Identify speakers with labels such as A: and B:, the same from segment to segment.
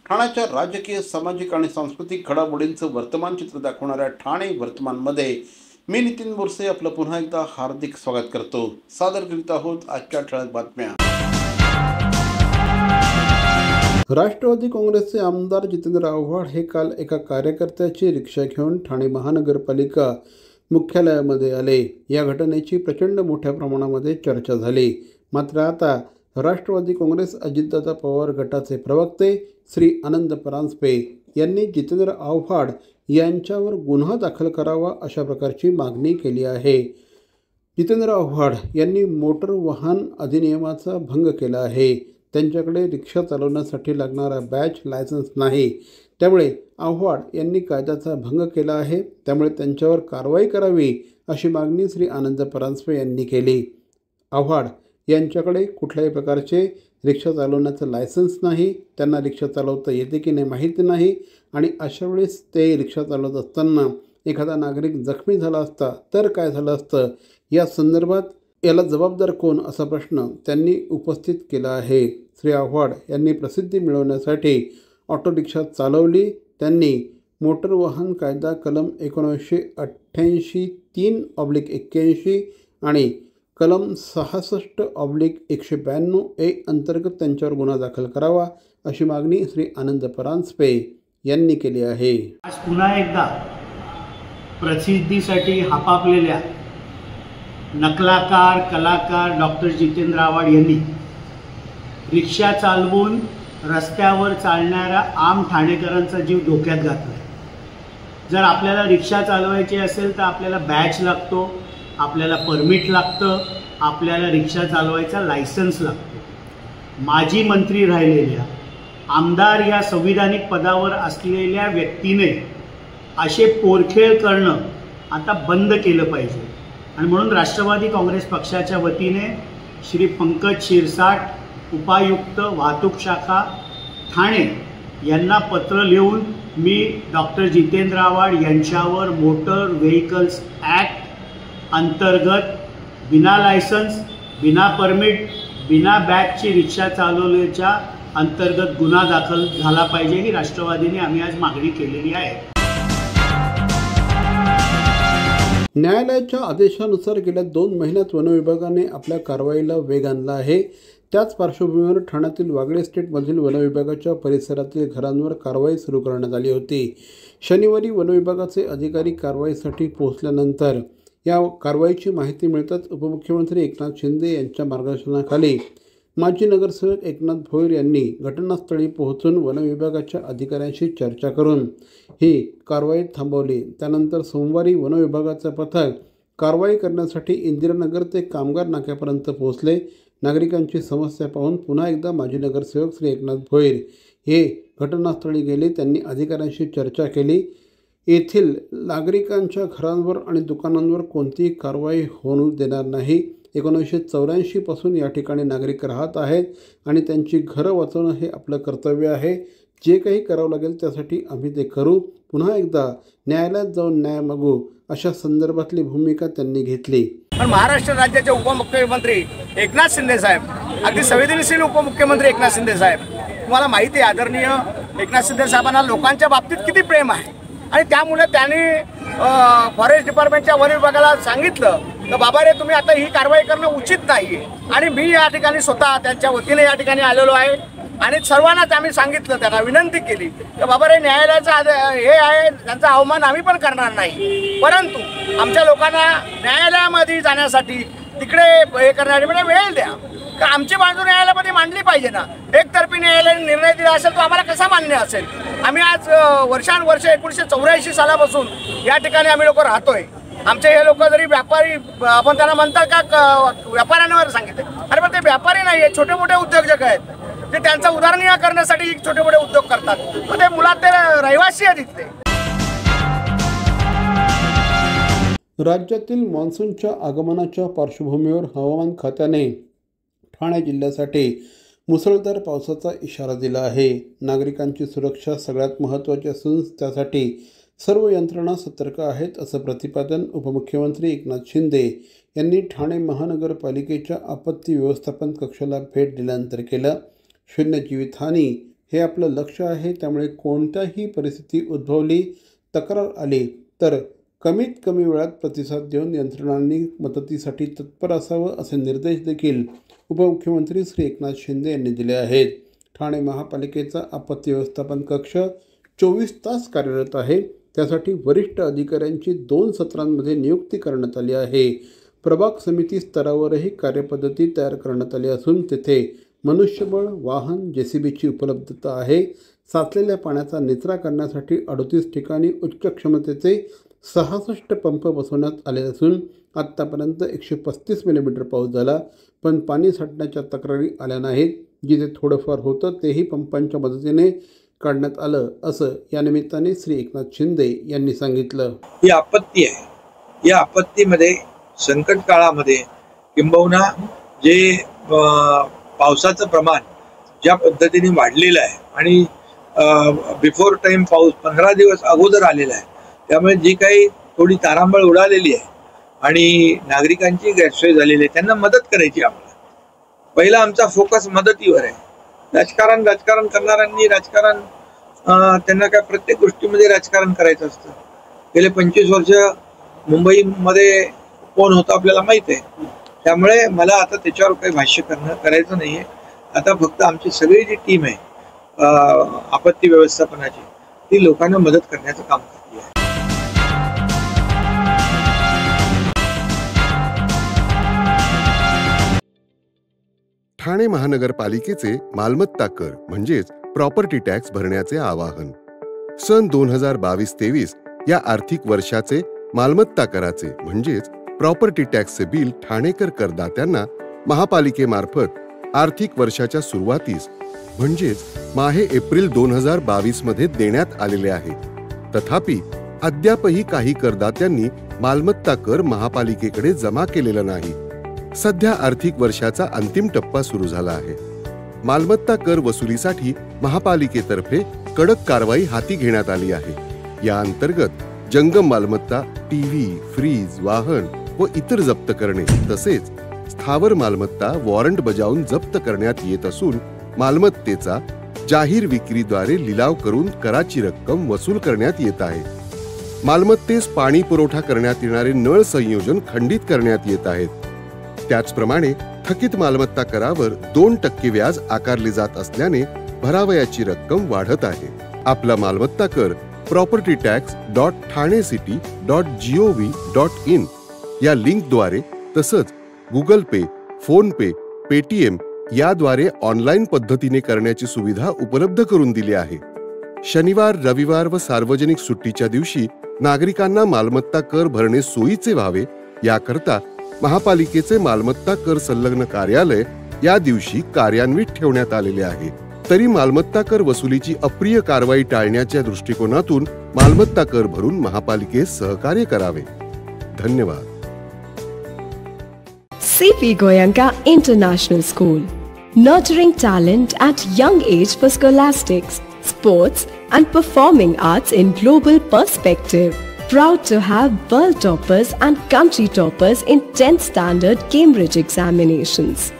A: ठाण्याच्या राजकीय, सामाजिक आणि सांस्कृतिक घडामोडींचं वर्तमान चित्र दाखवणाऱ्या ठाणे वर्तमानमध्ये मी नितीन बोरसे आपलं पुन्हा एकदा हार्दिक स्वागत करतो। सादर करीत आहोत आजच्या ठळक बातम्या। राष्ट्रवादी काँग्रेसचे आमदार जितेंद्र आव्हाड हे काल एका कार्यकर्त्याची रिक्षा घेऊन ठाणे महानगरपालिका मुख्यालयामध्ये आले। या घटनेची प्रचंड मोठ्या प्रमाणामध्ये चर्चा झाली। मात्र आता राष्ट्रवादी काँग्रेस अजितदादा पवार गटाचे प्रवक्ते श्री आनंद परांजपे यांनी जितेंद्र आव्हाड यांच्यावर गुन्हा दाखल करावा अशा प्रकारची मागणी केली आहे। जितेंद्र आव्हाड यांनी मोटर वाहन अधिनियमाचा भंग केला आहे। त्यांच्याकडे रिक्षा चालवण्यासाठी लागणारा बॅच लायसन्स नाही, त्यामुळे आव्हाड यांनी कायद्याचा भंग केला आहे। त्यामुळे त्यांच्यावर कारवाई करावी अशी मागणी श्री आनंद परांजपे यांनी केली। आव्हाड यांच्याकडे कुठल्याही प्रकारचे रिक्षा चालवण्याचं लायसन्स नाही, त्यांना रिक्षा चालवता येते की नाही माहिती नाही आणि अशा वेळेस ते रिक्षा चालवत असताना एखादा नागरिक जखमी झाला असता तर काय झालं असतं, या संदर्भात याला जबाबदार कोण असा प्रश्न त्यांनी उपस्थित केला आहे। श्री आव्हाड यांनी प्रसिद्धी मिळवण्यासाठी ऑटो रिक्षा चालवली। त्यांनी मोटर वाहन कायदा कलम 1988(3)/81 आणि कलम 66/192A अंतर्गत त्यांच्यावर गुन्हा दाखल करावा अशी मागणी श्री आनंद परांजपे यांनी केली आहे।
B: आज पुन्हा एकदा प्रसिद्धीसाठी हापापलेल्या नकलाकार कलाकार डॉक्टर जितेंद्र आव्हाड यांनी रिक्षा चालवून रस्त्यावर चालणाऱ्या आम ठाणेकरांचा जीव धोक्यात घातला। जर आपल्याला रिक्षा चालवायची असेल तर आपल्याला बॅच लागतो, आपल्याला परमिट लागतं, आपल्याला रिक्षा चालवायचा लायसन्स लागतो। माजी मंत्री राहिलेल्या आमदार या संविधानिक पदावर असलेल्या व्यक्तीने असे पोरखेळ करणं आता बंद केलं पाहिजे आणि म्हणून राष्ट्रवादी काँग्रेस पक्षाच्या वतीने श्री पंकज शिरसाट, उपायुक्त वाहतूक शाखा ठाणे यांना पत्र लिहून मी डॉक्टर जितेंद्र आव्हाड यांच्यावर मोटर व्हेकल्स ॲक्ट अंतर्गत बिना लायसन्स, बिना परमिट, बिना बॅगची रिक्षा चालवल्याच्या अंतर्गत गुन्हा दाखल झाला पाहिजे ही राष्ट्रवादीने आम्ही आज मागणी केलेली आहे।
A: न्यायालयाच्या आदेशानुसार गेल्या 2 महिन्यात वनविभागाने आपल्या कारवाईला वेग आणला आहे। त्याच पार्श्वभूमीवर ठाण्यातील वागळे एस्टेटमधील वनविभागाच्या परिसरातील घरांवर कारवाई सुरू करण्यात आली होती। शनिवारी वनविभागाचे अधिकारी कारवाईसाठी पोहोचल्यानंतर या कारवाईची माहिती मिळताच उपमुख्यमंत्री एकनाथ शिंदे यांच्या मार्गदर्शनाखाली माजी नगरसेवक एकनाथ भोईर यांनी घटनास्थळी पोहोचून वनविभागाच्या अधिकाऱ्यांशी चर्चा करून ही कारवाई थांबवली। त्यानंतर सोमवारी वनविभागाचं पथक कारवाई करण्यासाठी इंदिरानगर ते कामगार नाक्यापर्यंत पोहोचले। नागरिकांची समस्या पाहून पुन्हा एकदा माजी नगरसेवक श्री एकनाथ भोईर हे घटनास्थळी गेले। त्यांनी अधिकाऱ्यांशी चर्चा केली। येथील नागरिकांच्या घरांवर आणि दुकानांवर कोणतीही कारवाई होऊ देणार नाही। 1984 पासून या ठिकाणी नागरिक राहत आहेत आणि त्यांची घरं वाचवणं हे आपलं कर्तव्य आहे। जे काही करावं लागेल त्यासाठी आम्ही ते करू। पुन्हा एकदा न्यायालयात जाऊन न्याय मागू अशा संदर्भातली भूमिका त्यांनी घेतली।
C: पण महाराष्ट्र राज्याचे उपमुख्यमंत्री एकनाथ शिंदे साहेब, अगदी संवेदनशील उपमुख्यमंत्री एकनाथ शिंदे साहेब, तुम्हाला माहिती आहे आदरणीय एकनाथ शिंदे साहेबांना लोकांच्या बाबतीत किती प्रेम आहे आणि त्यामुळे त्यांनी फॉरेस्ट डिपार्टमेंटच्या वन विभागाला सांगितलं तर बाबा रे तुम्ही आता ही कारवाई करणं उचित नाही आणि मी या ठिकाणी स्वतः त्यांच्या वतीने या ठिकाणी आलेलो आहे आणि सर्वांनाच आम्ही सांगितलं, त्यांना विनंती केली तर बाबा रे न्यायालयाचा हे आहे, त्यांचा अवमान आम्ही पण करणार नाही, परंतु आमच्या लोकांना न्यायालयामध्ये जाण्यासाठी तिकडे हे करणारी म्हणजे वेळ द्या, का आमची बाजू न्यायालयामध्ये मांडली पाहिजे ना। एकतर्फी न्यायालयाने निर्णय दिला असेल तो आम्हाला कसा मान्य असेल। आम्ही आज वर्षानुवर्ष 1984 सालापासून या ठिकाणी आम्ही लोक राहतोय। आमचे हे लोक जरी व्यापारी आपण त्यांना म्हणतात का व्यापाऱ्यांवर सांगितले, अरे पण ते व्यापारी नाही आहे, छोटे मोठे उद्योजक आहेत, ते त्यांचा उदरनिर्वाह करण्यासाठी छोटे मोठे उद्योग करतात, पण ते मुळात ते रहिवासी आहेत इथले।
A: राज्यातील मान्सूनच्या आगमनाच्या पार्श्वभूमीवर हवामान खात्याने ठाणे जिल्ह्यासाठी मुसळधार पावसाचा इशारा दिला आहे। नागरिकांची सुरक्षा सगळ्यात महत्त्वाची असून त्यासाठी सर्व यंत्रणा सतर्क आहेत असं प्रतिपादन उपमुख्यमंत्री एकनाथ शिंदे यांनी ठाणे महानगरपालिकेच्या आपत्ती व्यवस्थापन कक्षाला भेट दिल्यानंतर केलं। शून्य जीवितहानी हे आपलं लक्ष आहे. त्यामुळे कोणत्याही परिस्थिती उद्भवली, तक्रार आली तर कमीत कमी वेळात प्रतिसाद देऊन यंत्रणांनी मदतीसाठी तत्पर असावं असे निर्देश देखील उपमुख्यमंत्री श्री एकनाथ शिंदे यांनी दिले आहेत. ठाणे महापालिकेचा आपत्ती व्यवस्थापन कक्ष 24 तास कार्यरत आहे. त्यासाठी वरिष्ठ अधिकाऱ्यांची 2 सत्रांमध्ये नियुक्ती करण्यात आली आहे. प्रभाग समिती स्तरावरही कार्यपद्धती तयार करण्यात आली असून तेथे मनुष्यबळ, वाहन, JCBची उपलब्धता आहे. साचलेल्या पाण्याचा निचरा करण्यासाठी 38 ठिकाणी उच्च क्षमतेचे 66 पंप बसवण्यात आले असून आत्तापर्यंत 135 मिलीमीटर पाऊस झाला, पण पाणी साठण्याच्या तक्रारी आल्या नाहीत. जिथे थोडंफार होतं तेही पंपांच्या मदतीने काढण्यात आलं, असं या निमित्ताने श्री एकनाथ शिंदे यांनी सांगितलं.
D: ही आपत्ती आहे. या आपत्तीमध्ये संकट काळामध्ये किंबहुना जे पावसाचं प्रमाण ज्या पद्धतीने वाढलेलं आहे आणि बिफोर टाइम पाऊस 15 दिवस अगोदर आलेला आहे, त्यामुळे जी काही थोडी तारांबळ उडालेली आहे आणि नागरिकांची गैरसोय झालेली आहे, त्यांना मदत करायची. आम्हाला पहिला आमचा फोकस मदतीवर आहे. राजकारण करणाऱ्यांनी राजकारण त्यांना काय प्रत्येक गोष्टीमध्ये राजकारण करायचं असतं. गेले 25 वर्ष मुंबईमध्ये कोण होतं आपल्याला माहित आहे. त्यामुळे मला आता त्याच्यावर काही भाष्य करायचं नाहीये. आता फक्त आमची सगळी जी टीम आहे आपत्ती व्यवस्थापनाची, ती लोकांना मदत करण्याचं काम करते आहे.
E: ठाणे महानगरपालिकेचे मालमत्ता कर म्हणजेच प्रॉपर्टी टॅक्स भरण्याचे आवाहन. सन 2022-23 या आर्थिक वर्षाचे मालमत्ता कराचे म्हणजेच प्रॉपर्टी टॅक्सचे बिल ठाणेकर करदात्यांना महापालिकेमार्फत आर्थिक वर्षाच्या सुरुवातीस म्हणजेच माहे एप्रिल 2022 मध्ये देण्यात आलेले आहे. तथापि अद्यापही काही करदात्यांनी मालमत्ता कर महापालिकेकडे जमा केलेला नाही. सध्या आर्थिक वर्षाचा अंतिम टप्पा सुरू झाला आहे. मालमत्ता कर वसुलीसाठी महापालिकेतर्फे कडक कारवाई हाती घेण्यात आली आहे. या अंतर्गत जंगम मालमत्ता, टीव्ही, फ्रीज, वाहन व इतर जप्त करणे तसेच स्थावर मालमत्ता वॉरंट बजावून जप्त करण्यात येत असून मालमत्तेचा जाहीर विक्रीद्वारे लिलाव करून कराची रक्कम वसूल करण्यात येत आहे. मालमत्तेस पाणी पुरवठा करण्यात येणारे नळ संयोजन खंडित करण्यात येत आहेत. त्याचप्रमाणे थकीत मालमत्ता करावर 2% व्याज आकारले जात असल्याने भरावयाची रक्कम वाढत आहे. आपला मालमत्ता कर propertytax.thanecity.gov.in या लिंकद्वारे तसंच गुगल पे, फोन पे, पेटीएम याद्वारे ऑनलाईन पद्धतीने करण्याची सुविधा उपलब्ध करून दिली आहे. शनिवार, रविवार व सार्वजनिक सुट्टीच्या दिवशी नागरिकांना मालमत्ता कर भरणे सोयीचे व्हावे याकरता महापालिकेचे मालमत्ता कर संलग्न कार्यालय या दिवशी कार्यान्वित ठेवण्यात आलेले आहे. तरी मालमत्ता कर वसुलीची अप्रिय कारवाई टाळण्याच्या दृष्टिकोनातून मालमत्ता कर भरून महापालिकेस सहकार्य करावे. धन्यवाद.
F: CP Goenka International School, nurturing talent at young age for scholastics, sports and performing arts in global perspective. Proud to have world toppers and country toppers in 10th standard Cambridge examinations.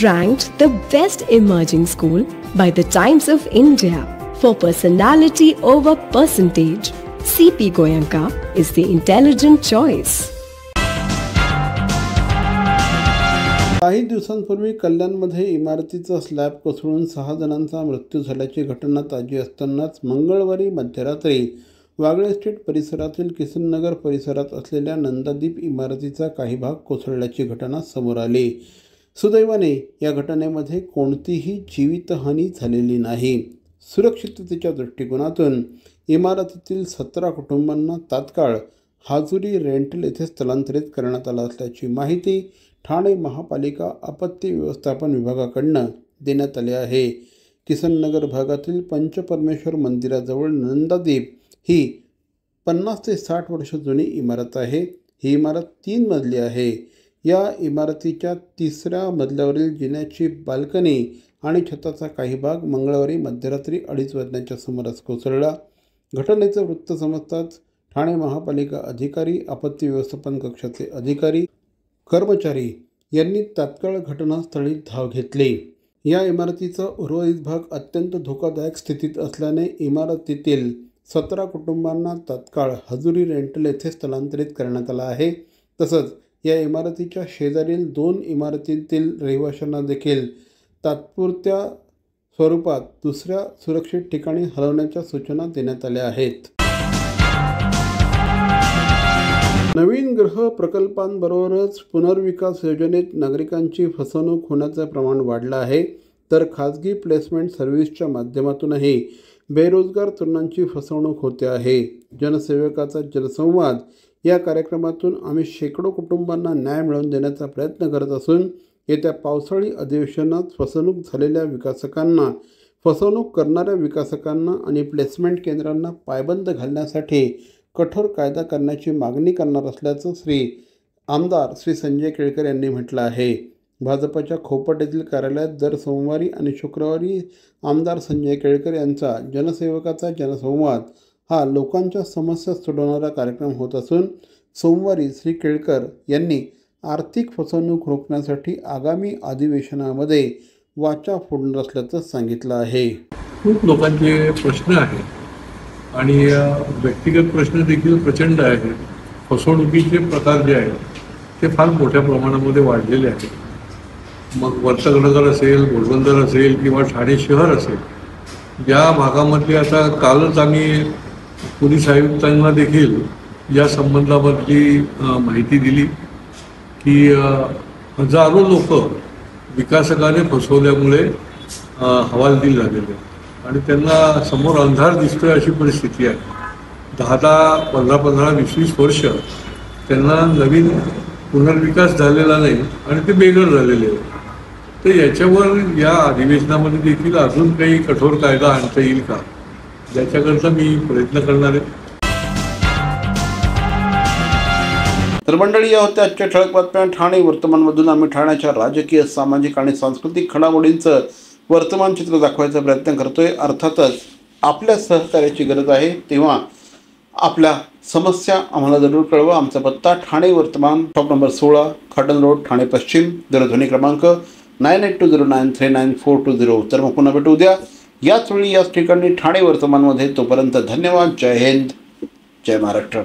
F: Ranked the best emerging school by the Times of India for personality over percentage, CP Goenka is the intelligent choice.
A: काही दिवसांपूर्वी कल्याणमध्ये इमारतीचा slab कोसळून 6 जणांचा मृत्यू झाल्याची घटना ताजी असतानाच मंगळवारी मध्यरात्री वागळे स्ट्रीट परिसरातील किसननगर परिसरात असलेल्या नंदादीप इमारतीचा काही भाग कोसळल्याची घटना समोर आली. सुदैवाने या घटनेमध्ये कोणतीही जीवितहानी झालेली नाही. सुरक्षिततेच्या दृष्टिकोनातून इमारतीतील 17 कुटुंबांना तात्काळ हाजुरी रेंटल येथे स्थलांतरित करण्यात आलं असल्याची माहिती ठाणे महापालिका आपत्ती व्यवस्थापन विभागाकडून देण्यात आली आहे. किसननगर भागातील पंचपरमेश्वर मंदिराजवळ नंदादीप ही 50 ते 60 वर्ष जुनी इमारत आहे. ही इमारत 3 मजली आहे. या इमारतीच्या 3ऱ्या मजल्यावरील जिन्याची बाल्कनी आणि छताचा काही भाग मंगळवारी मध्यरात्री 2:30 वाजण्याच्या सुमारास कोसळला. घटनेचं वृत्त समजताच ठाणे महापालिका अधिकारी, आपत्ती व्यवस्थापन कक्षाचे अधिकारी, कर्मचारी यांनी तात्काळ घटनास्थळी धाव घेतली. या इमारतीचा उर्वरित भाग अत्यंत धोकादायक स्थितीत असल्याने इमारतीतील 17 कुटुंबांना तात्काळ हजुरी रेंटल येथे स्थलांतरित करण्यात आला आहे। तसंच या इमारतीच्या शेजारील 2 इमारतींतील रहिवाशांना देखील तात्पुरत्या स्वरूपात दुसऱ्या सुरक्षित ठिकाणी हलवण्याच्या सूचना देण्यात आल्या आहेत। नवीन गृह प्रकल्पांबरोबरच पुनर्विकास योजनेत नागरिकांची फसवणूक होण्याचं प्रमाण वाढलं आहे, तर खाजगी प्लेसमेंट सर्व्हिसच्या माध्यमातूनही बेरोजगार तरुणांची फसवणूक होते आहे। जनसेवकाचा जनसंवाद या कार्यक्रमातून आम्ही शेकडो कुटुंबांना न्याय मिळवून देण्याचा प्रयत्न करत असून येत्या पावसाळी अधिवेशनात फसवणूक झालेल्या विकासकांना, फसवणूक करणाऱ्या विकासकांना आणि प्लेसमेंट केंद्रांना पायबंद घालण्यासाठी कठोर कायदा करण्याची मागणी करणार असल्याचं आमदार श्री संजय केळकर यांनी म्हटलं आहे। भाजपच्या खोपट येथील कार्यालयात दर सोमवारी आणि शुक्रवारी आमदार संजय केळकर यांचा जनसेवकाचा जनसंवाद हा लोकांच्या समस्या सोडवणारा कार्यक्रम होत असून सोमवारी श्री केळकर यांनी आर्थिक फसवणूक रोखण्यासाठी आगामी अधिवेशनामध्ये वाचा फोडणार असल्याचं सांगितलं आहे।
G: खूप लोकांचे प्रश्न आहेत आणि व्यक्तिगत प्रश्न देखील प्रचंड आहेत। फसवणुकीचे प्रकार जे आहेत ते फार मोठ्या प्रमाणामध्ये वाढलेले आहेत। मग वर्तकनगर असेल, घोडबंदर असेल किंवा ठाणे शहर असेल, या भागामधली आता कालच आम्ही पोलीस आयुक्तांना देखील या संबंधामधली माहिती दिली की हजारो लोक विकासकाने फसवल्यामुळे हवालदिल झालेले आहेत आणि त्यांना समोर अंधार दिसतोय अशी परिस्थिती आहे। 10, 15, 20 वर्ष त्यांना नवीन पुनर्विकास झालेला नाही आणि ते बेघर झालेले आहेत। तर याच्यावर या अधिवेशनामध्ये देखील अजून काही कठोर कायदा आणता येईल का, याच्याकरता मी प्रयत्न करणार आहे।
A: तर मंडळी, या होत्या आजच्या ठळक बातम्या। ठाणे वर्तमानमधून आम्ही ठाण्याच्या राजकीय, सामाजिक आणि सांस्कृतिक घडामोडींचं वर्तमान चित्र दाखवायचा प्रयत्न करतोय। अर्थातच आपल्या सहकार्याची गरज आहे, तेव्हा आपल्या समस्या आम्हाला जरूर कळवा। आमचा पत्ता ठाणे वर्तमान, शॉप नंबर 16, खाटन रोड, ठाणे पश्चिम, दूरध्वनी क्रमांक 9820939420। तर मग पुन्हा भेटू उद्या याच वेळी याच ठिकाणी ठाणे वर्तमानमध्ये। तोपर्यंत धन्यवाद। जय हिंद, जय महाराष्ट्र।